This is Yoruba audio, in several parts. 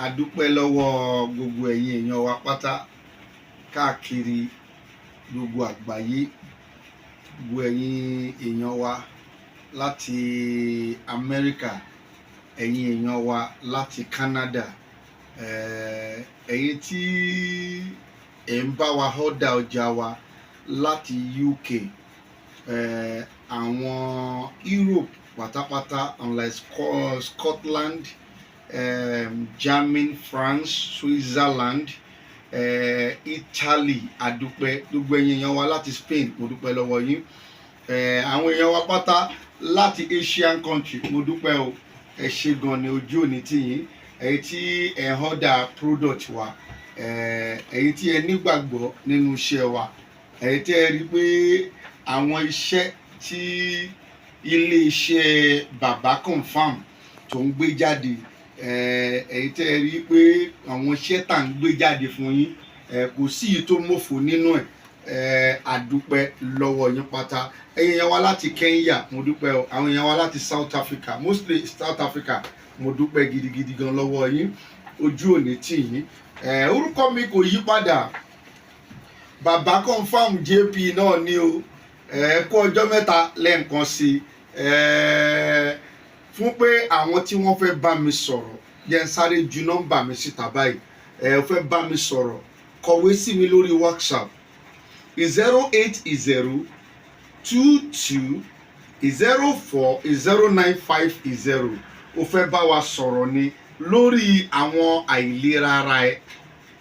adúpẹ́ lọ́wọ́ gbogbo ẹ̀yin èèyàn wa pátá káàkiri gbogbo àgbáyé, gbogbo ẹ̀yin èèyàn wa láti Amẹ́ríkà, ẹ̀yin èèyàn wa láti Canada, ẹ̀yin tí ẹ̀ ń bá wa order ọjà wa láti UK, àwọn Europe pátápátá unlike Scotland, Germany, France, Switzerland, Italy, adúpẹ́ gbogbo ẹ̀yin èèyàn wa láti Spain, mo dúpẹ́ lọ́wọ́ yín. Àwọn èèyàn wa pátá láti Asian country, mo dúpẹ́ o, ẹ ṣé gan ni, ojú òní tì yín. Ẹ̀yin tí ẹ order product wa, ẹ̀yin tí ẹ nígbàgbọ́ nínú iṣẹ́ wa, ẹ̀yin tí ẹ rí pé àwọn iṣẹ́ tí ilé iṣẹ́ bàbá confam tó ń gbé jáde, ẹ̀yin tí ẹ rí pé àwọn iṣẹ́ tá ń gbé jáde fún yín kò sí yìí tó mọ̀fò nínú ẹ̀, àdúpẹ́ lọ́wọ́ yín pátá. Ẹ̀yin èèyàn wa láti Kenya, mo dúpẹ́ o. Àwọn èèyàn wa láti South Africa, mostly South Africa, mo dúpẹ́ gidigidi gan lọ́wọ́ yín, ojú òní tì yín. Orúkọ mi kò yí padà, bàbá confam JP náà ni o. Kú ọjọ́ mẹ́ta lẹ́ẹ̀kan sí fún pé àwọn tí wọ́n fẹ́ bá mi sọ̀rọ̀, jẹ́ n sáré ju nọ́mbà mi síta báyìí. Fẹ́ bá mi sọ̀rọ̀, kọ̀wé sí mi lórí WhatsApp 08020040950. o fẹ́ bá wa sọ̀rọ̀ ni lórí àwọn àìlera ara ẹ,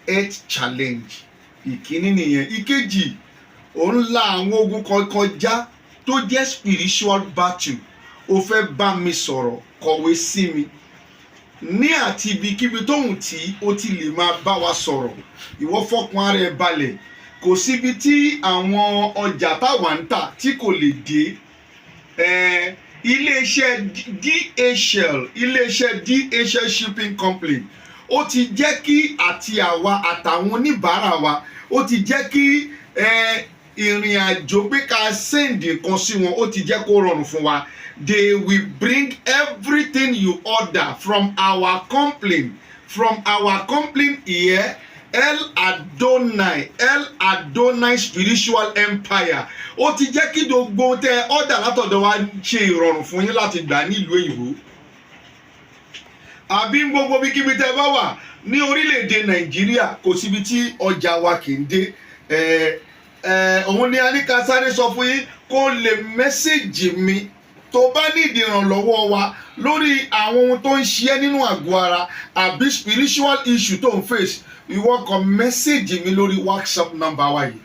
health challenge. Ìkíní nìyẹn. Ìkejì, ó ń la àwọn ogun kankan já tó jẹ́ spiritual battle, o fẹ́ bá mi sọ̀rọ̀, kọ̀wé sí mi ní àti ibikíbi tóhùn tí o ti lè máa bá wa sọ̀rọ̀. Ìwọ fọkàn ara ẹ balẹ̀, kò síbi tí àwọn ọjà táwa ń tà tí kò lè dé. Iléeṣẹ́ DHL shipping company, ó ti jẹ́ kí àti àwa àtàwọn oníbàárà wa, ó ti jẹ́ kí ìrìn àjò pé ká send nǹkan sí wọn, ó ti jẹ́ kó rọrùn fún wa. They will bring everything you order from our company here, El Adonai Spiritual Empire. Ó ti jẹ́ kí gbogbo tẹ order látọ̀dọ̀ wa ṣe ìrọ̀rùn fún yín láti gbà nílùú òyìnbó. Àbí gbogbo bíkíbi tẹ bá wà ní orílẹ̀-èdè Nàìjíríà, kò síbi tí ọjà wa kì í dé. Òun ni a ní ká sáré sọ fún yín kó lè mẹ́sẹ̀jì mi tó bá nídìí ìrànlọ́wọ́ wa lórí àwọn ohun tó ń ṣe ẹ́ nínú àgọ́ ara àbí spiritual issue tó ń face. Ìwọ kàn mẹ́sẹ̀jì mi lórí WhatsApp number wa yìí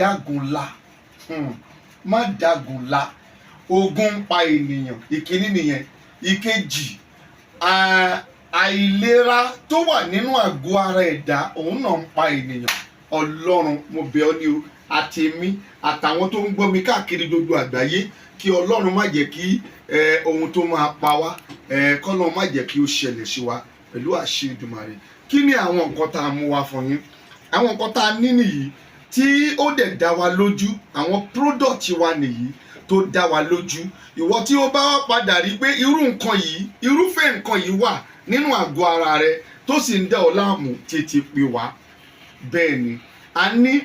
08022040950. má dàgùn la, ogun ń pa ènìyàn. Ìkíní nìyẹn. Ìkejì, àìlera tó wà nínú àgọ́ ara ẹ̀dá, òun náà ń pa ènìyàn. Ọlọ́run, mo bẹ̀ ọ́ ní o, àtèmi àtàwọn tó ń gbọ́ mi káàkiri gbogbo àgbáyé, kí Ọlọ́run má jẹ́ kí ohun tó máa pa wá, k'Ọlọ́run má jẹ́ kí ó ṣẹlẹ̀ sí wa pẹ̀lú àṣẹ Èdùmàrè. Kí ni àwọn nǹkan tá a mú wá fún yín? Àwọn nǹkan tá a ní nìyí tí ó dẹ̀ dá wa lójú, àwọn product wa nìyí tó dá wa lójú. Ìwọ tí ó bá wá padà rí pé irúfẹ́ nǹkan yìí wà nínú àgọ́ ara rẹ tó sì ń dá ọ láàmú, tètè pè wá. Bẹ́ẹ̀ ni, a ní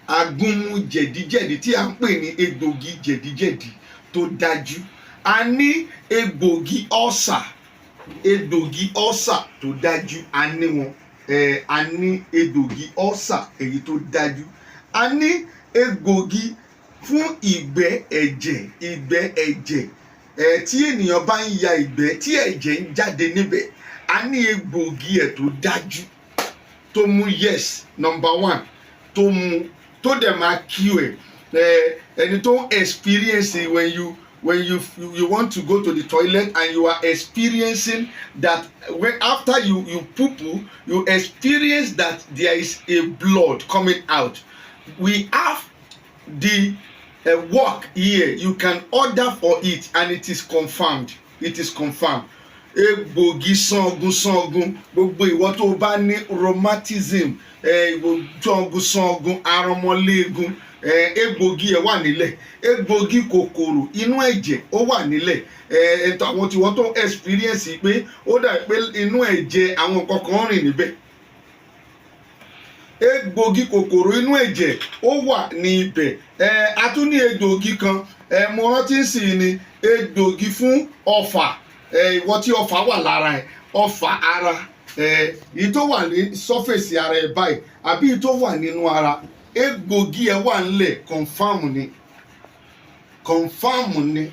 agúnmu jẹ̀díjẹ̀dí tí a ń pè ní egbògi jẹ̀díjẹ̀dí tó dájú. A ní egbògi ọ́sà tó dájú, a ní wọn. A ní egbògi ọ́sà èyí tó dájú. A ní egbògi fún ìgbẹ́ ẹ̀jẹ̀, tí ènìyàn bá ń ya ìgbẹ́ tí ẹ̀jẹ̀ ń jáde níbẹ̀, a ní egbògi ẹ̀ tó dájú tó mú yes number one, tó mú tó dẹ̀ máa cure ẹni tó experience when you want to go to the toilet and you are experiencing that after you poo-poo, you experience that there is a blood coming out. We have the work here. You can order for it and it is confirmed. Egbògi sangun, gbogbo ìwọ tó bá ní rheumatism, sangun arọmọléegun, egbògi ẹ̀ wà nílẹ̀, egbògi kòkòrò inú ẹ̀jẹ̀ ó wà nílẹ̀. Àwọn tí wọ́n tó experience pé ó dà pé inú ẹ̀jẹ̀ àwọn kankan rìn níbẹ̀. Egbògi kòkòrò inú ẹ̀jẹ̀ ó wà ní ibẹ̀. A tún ní egbògi kan mo rántí sí ni egbògi fún ọ̀fà. Ìwọ tí ọ̀fà wà lára ẹ̀, ọ̀fà ara, èyí tó wà ní surface ara ẹ̀ báyìí àbí èyí tó wà nínú ara, egbògi ẹ̀ wà nílẹ̀, confam ni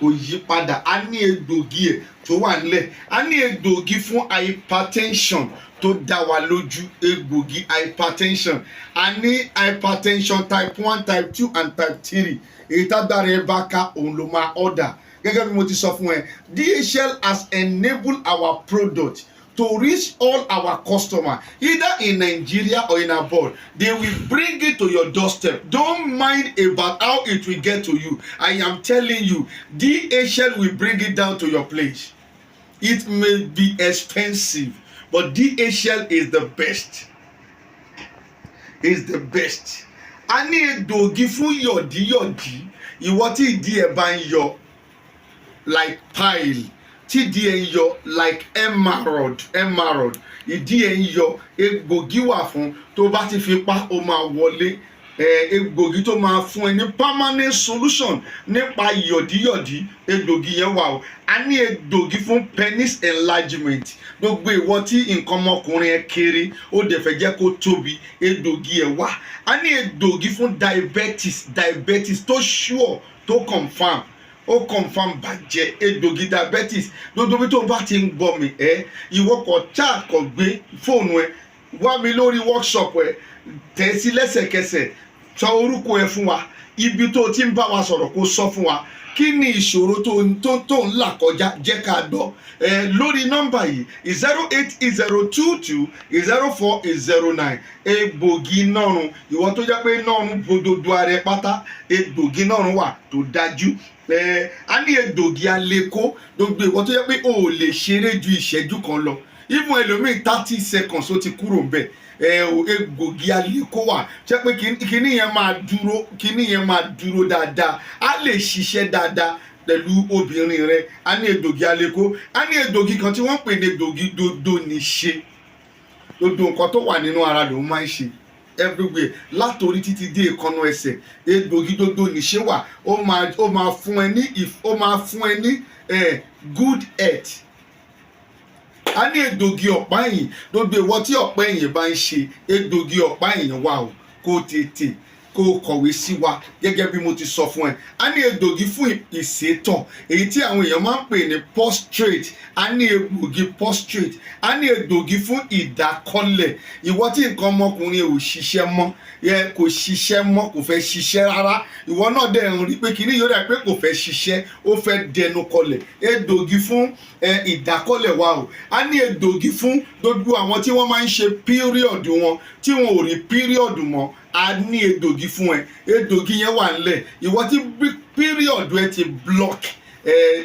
kò yí padà. A ní egbògi ẹ̀ tó wà nílẹ̀. A ní egbògi fún hypertension tó dá wa lójú, egbògi hypertension. A ní hypertension type 1, type 2 and type 3. Èyí tágbára ẹ bá ká òun ló máa order. Gẹ́gẹ́ bí mo ti sọ fún ẹ, DHL has enabled our product to reach all our customers, either in Nigeria or in abroad. They will bring it to your doorstep. Don't mind about how it will get to you. I am telling you, DHL will bring it down to your place. It may be expensive, but DHL is the best. Is the best. A ní egbògi fún yọ̀díyọ̀dí. Ìwọ tí ìdí ẹ̀ bá ń yọ like pile, tí ìdí ẹ̀ ń yọ like emerald, ìdí ẹ̀ ń yọ, egbògi wà fún. Tó bá ti fi pa ó máa wọlé. Egbògi tó máa fún ẹ ní permanent solution nípa yọ̀díyọ̀dí, egbògi yẹn wà o. A ní egbògi fún penis enlargement. Gbogbo ìwọ tí nǹkan ọmọkùnrin ẹ kéré ó dẹ̀ fẹ́ jẹ́ kó tóbi, egbògi ẹ wà. A ní egbògi fún diabetes tó sure, tó confam, ó confam bàjẹ́, egbògi diabetes. Gbogbo bí tó bá ti ń gbọ́ mi ìwọ kò chat kò gbé fóònù ẹ wá mi lórí workshop ẹ, tẹ̀ sí lẹ́sẹ̀kẹsẹ̀, sọ orúkọ ẹ fún wa, ibi tó ti ń bá wa sọ̀rọ̀ kó sọ fún wa. Kí ni ìṣòro tó ń là kọjá, jẹ́ ká gbọ́. Lórí nọ́mbà yìí 08022040809. Egbògi nọ́run, ìwọ tó jẹ́ pé nọ́run gbogbo ara ẹ pátá, egbògi nọ́run wà tó dájú. A ní egbògi aleko, gbogbo ìwọ tó jẹ́ pé o ò lè ṣeré ju ìṣẹ́jú kan lọ. Even ẹlòmíì 30 seconds ó ti kúrò ń bẹ̀. Egbògi aleko wà, ṣé pé kíní yẹn máa dúró dáadáa, á lè ṣiṣẹ́ dáadáa pẹ̀lú obìnrin rẹ. A ní egbògi aleko. A ní egbògi kan tí wọ́n pè ní egbògi dodo níṣe. Gbogbo nǹkan tó wà nínú ara ló máa ń ṣe everywhere, látòrí títí dé ìkànnà ẹsẹ̀. Egbògi dodo níṣe wà, ó máa fún ẹ ní good health. A ní egbògi ọ̀pá ẹ̀yìn. Gbogbo ìwọ tí ọ̀pá ẹ̀yìn bá ń ṣe, egbògi ọ̀pá ẹ̀yìn wà o, kó tètè kó kọ̀wé sí wa gẹ́gẹ́ bí mo ti sọ fún ẹ. A ní egbògi fún ìsétọ̀, èyí tí àwọn èèyàn máa ń pè ní prostrate. A ní egbògi prostrate. A ní egbògi fún ìdákọ́lẹ̀. Ìwọ tí nǹkan ọmọkùnrin ò ṣiṣẹ́ mọ́, kò ṣiṣẹ́ mọ́, kò fẹ́ ṣiṣẹ́ rárá, ìwọ náà dẹ̀ ń rí pé kíní yóò dà pé kò fẹ́ ṣiṣẹ́, ó fẹ́ dẹnu kọlẹ̀. Egbògi fún ìdákọ́lẹ̀ wa o. A ní egbògi fún gbogbo àwọn tí wọ́n máa ń ṣe period wọn tí wọn ò rí period mọ́. A ní egbògi fún ẹ. Egbògi yẹn wà nílẹ̀. Ìwọ tí period ẹ ti block,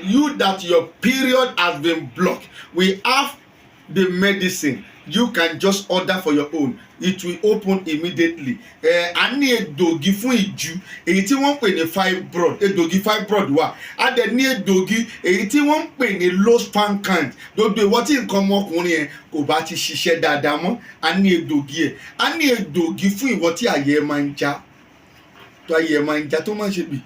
you that your period has been blocked, we have the medicine. You can just order for your own. It will open immediately. A ní egbògi fún ìju, èyí tí wọ́n ń pè ní fibroid. Egbògi fibroid wà. A dẹ̀ ní egbògi èyí tí wọ́n ń pè ní low sperm count. Gbogbo ìwọ tí nǹkan ọmọkùnrin ẹ kò bá ti ṣiṣẹ́ dáadáa mọ́, a ní egbògi ẹ̀. A ní egbògi fún ìwọ tí àyè ẹ máa ń já, tó àyè ẹ máa ń já, tó máa ń ṣe bí.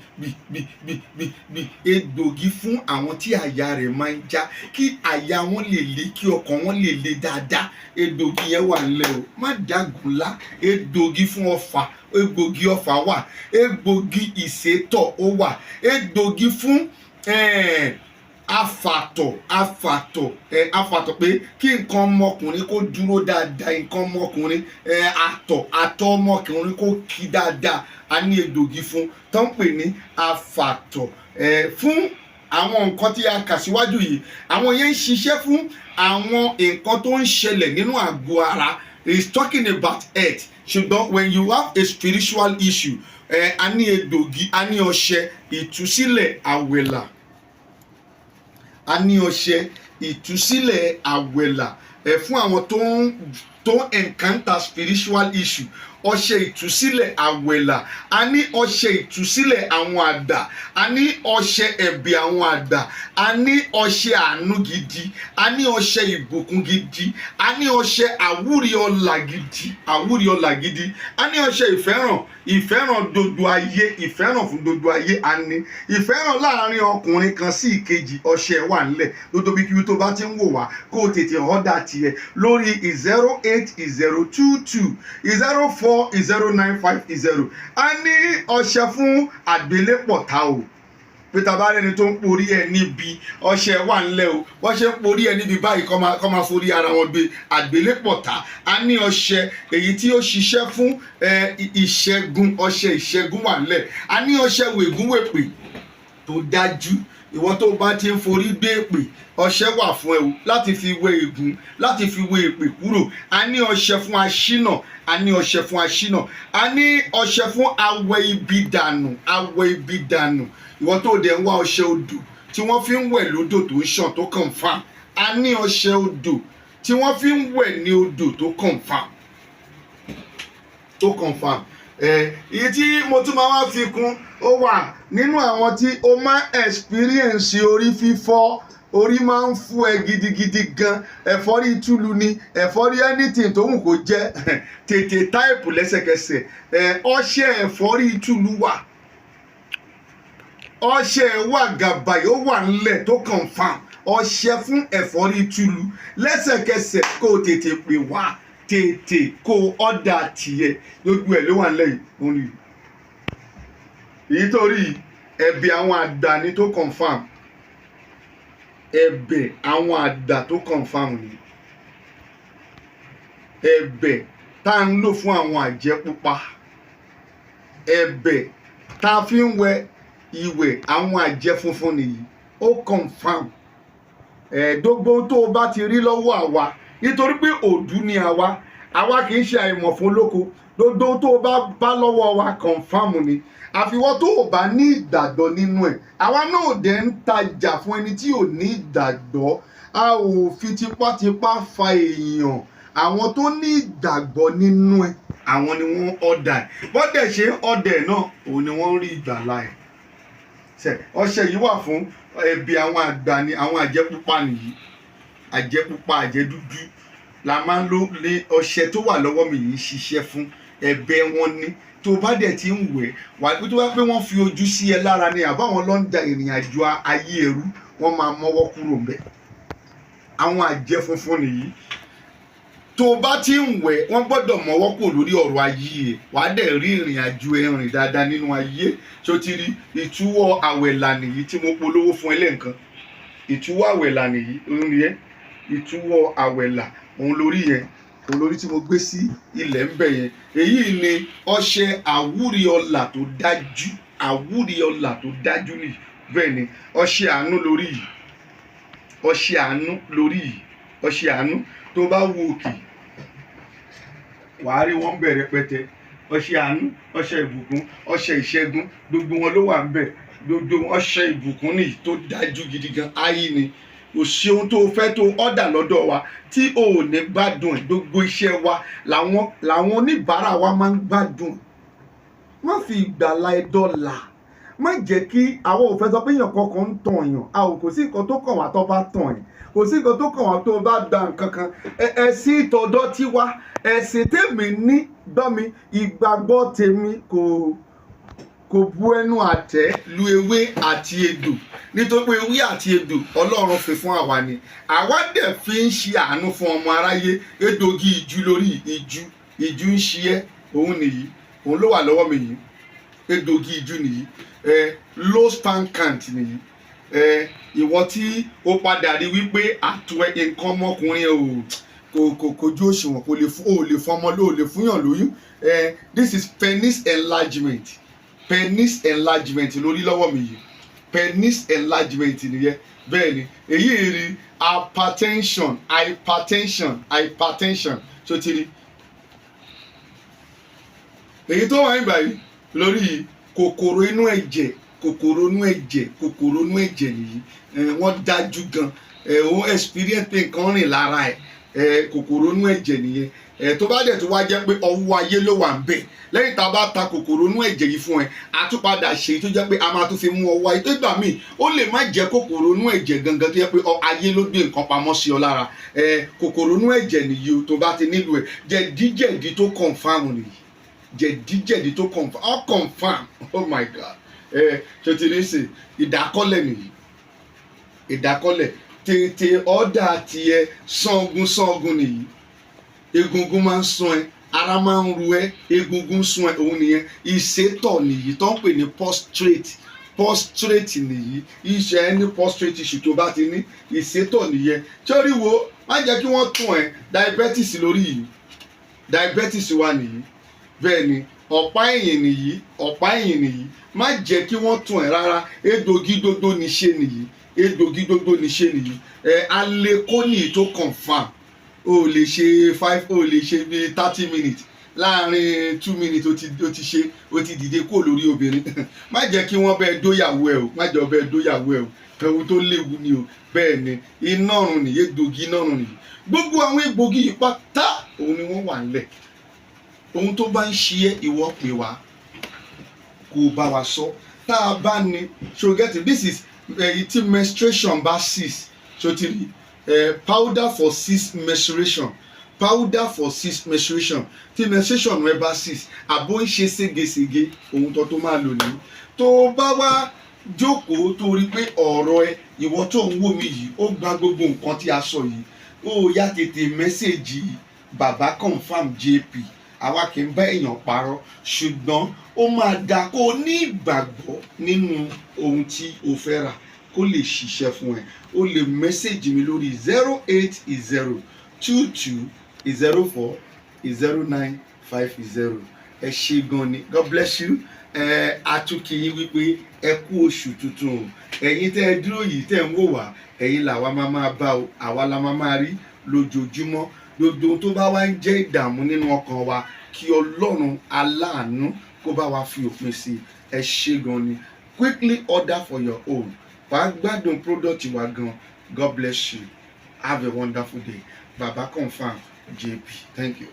Egbògi fún àwọn tí àyà rẹ̀ máa ń já, kí àyà wọn lè le, kí ọkàn wọn lè le dáadáa. Egbògi yẹn wà nílẹ̀ o, má dàgúnlá. Egbògi fún ọ̀fà, egbògi ọ̀fà wà. Egbògi ìsétọ̀ ó wà. Egbògi fún afàtọ̀ pé kí nǹkan ọmọkùnrin kó dúró dáadáa, nǹkan ọmọkùnrin àtọ̀ ọmọkùnrin kó kí dáadáa. A ní egbògi fún tó ń pè ní afàtọ̀. Fún àwọn nǹkan tí a kà síwájú yìí, àwọn yẹn ń ṣiṣẹ́ fún àwọn nǹkan tó ń ṣẹlẹ̀ nínú àgọ́ ara. Is talking about health. Ṣùgbọ́n when you have a spiritual issue, a ní egbògi, a ní ọṣẹ ìtúsílẹ̀ àwẹ̀là. A ní ọṣẹ ìtúsílẹ̀ àwẹ̀là fún àwọn tó ń encounter spiritual issue. ọṣẹ ìtúsílẹ̀ àwẹ̀là, a ní ọṣẹ ìtúsílẹ̀ àwọn àdá, a ní ọṣẹ ẹ̀bẹ̀ àwọn àdá, a ní ọṣẹ àánú gidi, a ní ọṣẹ ìbùkún gidi, a ní ọṣẹ àwúrí ọlà gidi, àwúrí ọlà gidi, a ní ọṣẹ ìfẹ́ràn dodo ayé, ìfẹ́ràn fún dodo ayé, a ní ìfẹ́ràn láàrin ọkùnrin kan sí ìkejì, ọṣẹ wà nílẹ̀. Dodo bí kí tó bá ti ń wò wá kó o tètè ọ̀dà tiẹ̀ lórí 08022 a ní ọṣẹ fún àgbélépọ̀ ta o. Peter bá rẹni tó ń porí ẹ níbi, ọṣẹ wà ńlẹ̀ o. Wọ́n ṣe ń porí ẹ níbi báyìí kọ́ máa forí ara wọn gbé àgbélépọ̀ ta. A ní ọṣẹ èyí tí ó ṣiṣẹ́ fún ìṣẹ́gun, ọṣẹ ìṣẹ́gun wà ńlẹ̀. A ní ọṣẹ wègúnwèpè tó dájú. Ìwọ tó bá ti ń forí gbé èpè, ọṣẹ wà fún ẹ o láti fi wé ègún, láti fi wé èpè kúrò. A ní ọṣẹ fún aṣínà, a ní ọṣẹ fún aṣínà, a ní ọṣẹ fún awẹ ibi dànù, awẹ ibi dànù. Ìwọ tó dẹ̀ ń wá ọṣẹ odò tí wọ́n fi ń wẹ̀ lódò tó ń ṣàn tó confirm, a ní ọṣẹ odò tí wọ́n fi ń wẹ̀ ní odò tó confirm, tó confirm. Èyí tí mo tún máa wá fi kún, ó wà nínú àwọn tí o máa experience orí fífọ́, orí máa ń fún ẹ gidigidi gan, ẹ̀fọ́rí túlu ni, ẹ̀fọ́rí anything tó wù kó jẹ́, tètè táìpù lẹ́sẹ̀kẹsẹ̀. Ọṣẹ ẹ̀fọ́rí túlu wà, ọṣẹ wà gàbàyè, ó wà nílẹ̀ tó confirm. Ọṣẹ fún ẹ̀fọ́rí túlu lẹ́sẹ̀kẹsẹ̀ kó o tètè pè wá, tètè kó ọ̀dà tiẹ̀, gbogbo ẹ̀ ló wà nílẹ̀ yìí. Òun ni èyí tó rí ẹ̀bẹ̀ àwọn àdá ni tó confirm, ẹ̀bẹ̀ àwọn àdá tó confirm ni ẹ̀bẹ̀ tá à ń lò fún àwọn àjẹ́ pupa, ẹ̀bẹ̀ tá a fi ń wẹ ìwẹ̀ àwọn àjẹ́ funfun nìyí, ó confirm. Gbogbo tó o bá ti rí lọ́wọ́ àwa, nítorí pé òdú ni àwa kì í ṣe àìmọ̀ fún olóko. Gbogbo tó o bá lọ́wọ́ wa confirm ni. Àfiwọ́ tó o bá ní ìgbàgbọ́ nínú ẹ̀, àwa náà dẹ̀ ń tajà fún ẹni tí ò ní ìgbàgbọ́. A ò fi tipátipá fa èèyàn. Àwọn tó ní ìgbàgbọ́ nínú ẹ̀, àwọn ni wọ́n ọ̀dà ẹ̀. Wọ́n dẹ̀ ṣe ọ̀dà ẹ̀ náà, òun ni wọ́n rí ìgbàlà ẹ̀. Ọṣẹ yìí wà fún ẹ̀bẹ̀ àwọn àgbà ni, àwọn àjẹ́ pupa nìyí, àjẹ́ pupa, àjẹ́ dúdú la máa ń lò ní ọṣẹ tó wà lọ́wọ́ mi yìí ṣiṣẹ́ fún. Ẹ̀bẹ̀ wọn ni tó bá dẹ̀ ti ń wẹ̀ wà pé tó bá pé wọ́n fi ojú sí ẹ lára ni àbáwọn ló ń da ìrìn àjò ayé ẹrú, wọ́n máa mọ́wọ́ kúrò ńbẹ̀. Àwọn àjẹ́ funfun nìyí, tó bá ti ń wẹ̀ wọ́n gbọ́dọ̀ mọ́wọ́ kúrò lórí ọ̀rọ̀ ayé ẹ̀, wà á dẹ̀ rí ìrìn àjò ẹ̀rìn dáadáa nínú ayé. Tó ti rí ìtúwọ́ àwẹ̀là nìyí tí mo polówó fún ẹ lẹ́ǹkan. Ìtúwọ́ àwẹ̀là nìyí, òun ni ẹ́, ìtúwọ́ àwẹ̀là, òun lórí yẹn, òun lórí tí mo gbé sí ilẹ̀ ń bẹ̀ yẹn. Èyí ni ọṣẹ àwúrí ọlà tó dájú, àwúrí ọlà tó dájú nìyí. Bẹ́ẹ̀ ni ọṣẹ àánú lórí yìí, ọṣẹ àánú lórí yìí, ọṣẹ àánú. Tó bá wo òkè wàá rí wọn bẹ̀rẹ̀ pẹtẹ. Ọṣẹ àánú, ọṣẹ ìbùkún, ọṣẹ ìṣẹ́gun, gbogbo wọn ló wà ń bẹ̀. Gbogbo ọṣẹ ìbùkún nìyí tó dájú gidi gan. Ayé ni kò sí ohun tó fẹ́ tó ọ̀dà lọ́dọ̀ wa tí o ò ní gbádùn ẹ̀. Gbogbo iṣẹ́ wa làwọn oníbàárà wa máa ń gbádùn. Má fi ìgbàlà ẹ dọ́là, má jẹ́ kí àwọn ò fẹ́ sọ pé èèyàn kankan ń tàn yàn. A ò kò sí nǹkan tó kàn wá tó bá tàn ẹ̀, kò sí nǹkan tó kàn wá tó bá gba nǹkan kan. Ẹ̀sìn ìtọ̀dọ̀ tiwa, ẹ̀sìn tèmi ní gbọ́ mi, ìgbàgbọ́ tèmi kò bu ẹnu àtẹ́ lu ewé àti egbò, nítorí pé ewé àti egbò Ọlọ́run fi fún àwa ni. Àwa dẹ̀ fi ń ṣe àánú fún ọmọ aráyé. Egbògi ìjú lórí ìjú ń ṣe ẹ́, òun nìyí, òun ló wà lọ́wọ́ mi yìí. Egbògi ìjú nìyí, low span count nìyí. Ìwọ tí ó padà rí wípé àtúwẹ̀ nǹkan ọmọkùnrin kò kojú òṣùwọ̀n, kò lè fún ọmọ ló lè fúnyàn lóyún. This is penis enlargement, penis enlargement lórí lọ́wọ́ mi yìí, penis enlargement nìyẹn. Bẹ́ẹ̀ ni èyí rí hypertension, tó ti rí. Èyí tó wà nígbà yìí lórí kòkòrò inú ẹ̀jẹ̀, kòkòrò inú ẹ̀jẹ̀ nìyí. Wọ́n dájú gan. Ó experience pé nǹkan rìn lára ẹ̀, kòkòrò inú ẹ̀jẹ̀ nìyẹn. Tó bá dẹ̀ tó wá jẹ́ pé ọwọ́ ayé ló wà ń bẹ̀, lẹ́yìn tá a bá ta kòkòrò inú ẹ̀jẹ̀ yìí fún ẹ, a tún padà ṣe tó jẹ́ pé a máa tún fi mú ọwọ́ ayé. Tó gbà míì ó lè má jẹ́ kòkòrò inú ẹ̀jẹ̀ gangan tó jẹ́ pé ayé ló gbé nǹkan pamọ́ sí ọ lára. Kòkòrò inú ẹ̀jẹ̀ nìyí o, tó bá ti nílò ẹ̀. Jẹ̀díjẹ̀dí tó confam nìyí, jẹ̀díjẹ̀dí tó confam, oh my God. Tó ti rí sí ìdákọ́lẹ̀ nìyí, ìdákọ́lẹ̀. Tètè ọ̀dà tiẹ̀ sangun nìyí. Egungun máa ń sún ẹ, ara máa ń ru ẹ, egungun sún ẹ, òun nìyẹn. Ìsétọ̀ nìyí tó ń pè ní prostrate nìyí. Iṣẹ́ ẹni prostrate issue tó bá ti ní, ìsétọ̀ nìyẹn. Sórí wo, má jẹ́ kí wọ́n tún ẹ diabetes lórí yìí, diabetes wà nìyí. Bẹ́ẹ̀ ni ọ̀pá ẹ̀yìn nìyí, má jẹ́ kí wọ́n tún ẹ rárá. Egbògi gbogbo níṣe nìyí. Alekóni tó confam. O lè ṣe 30 minutes, láàrin 2 minutes o ti dìde kó lórí obìnrin. Má jẹ́ kí wọ́n bẹ́ẹ̀ dóyàwó ẹ o, má jẹ́ ọbẹ̀ dóyàwó ẹ o, ẹ̀wù tó léwu ni o. Bẹ́ẹ̀ ni iná ọ̀run nìyí, egbògi iná ọ̀run nìyí. Gbogbo àwọn egbògi yìí pátá òun ni wọ́n wà nílẹ̀. Ohun tó bá ń ṣe ẹ́, ìwọ pè wá kó bá wa sọ. Tá a bá ní, so get it, this is tí menstruation bá cease, so ti rí powder for cease menstruation, tí menstruation rẹ bá cease, àbó ń ṣe ségesège, ohun tó máa lò ní. Tó bá wá jókòó tó rí pé ọ̀rọ̀ ẹ, ìwọ tó ń wò mí yìí, ó gba gbogbo nǹkan tí a sọ yìí, ó yá tètè mẹ́sẹ̀gì bàbá confam JP. Àwa kì í bá èèyàn parọ́, ṣùgbọ́n ó máa dá kó o ní ìgbàgbọ́ nínú ohun tí o fẹ́ rà kó lè ṣiṣẹ́ fún ẹ. O lè mẹ́sẹ̀gì mi lórí 08022040950. Ẹ ṣé gan ni, God bless you. Àtúnkì yín wípé ẹ kú oṣù tuntun o. Ẹ̀yin tẹ́ ẹ dúró yìí tẹ́ ń wò wá, ẹ̀yin làwa máa bá o, àwa la máa rí lójoojúmọ́. Gbogbo tó bá wá ń jẹ́ ìdààmú nínú ọkàn wa, kí Ọlọ́run aláàánú kó bá wa fi òpin sí. Ẹ ṣé gan ni. Quickly order for your own. Wàá gbádùn product wa gan. God bless you. Have a wonderful day. Baba confam JP. Thank you.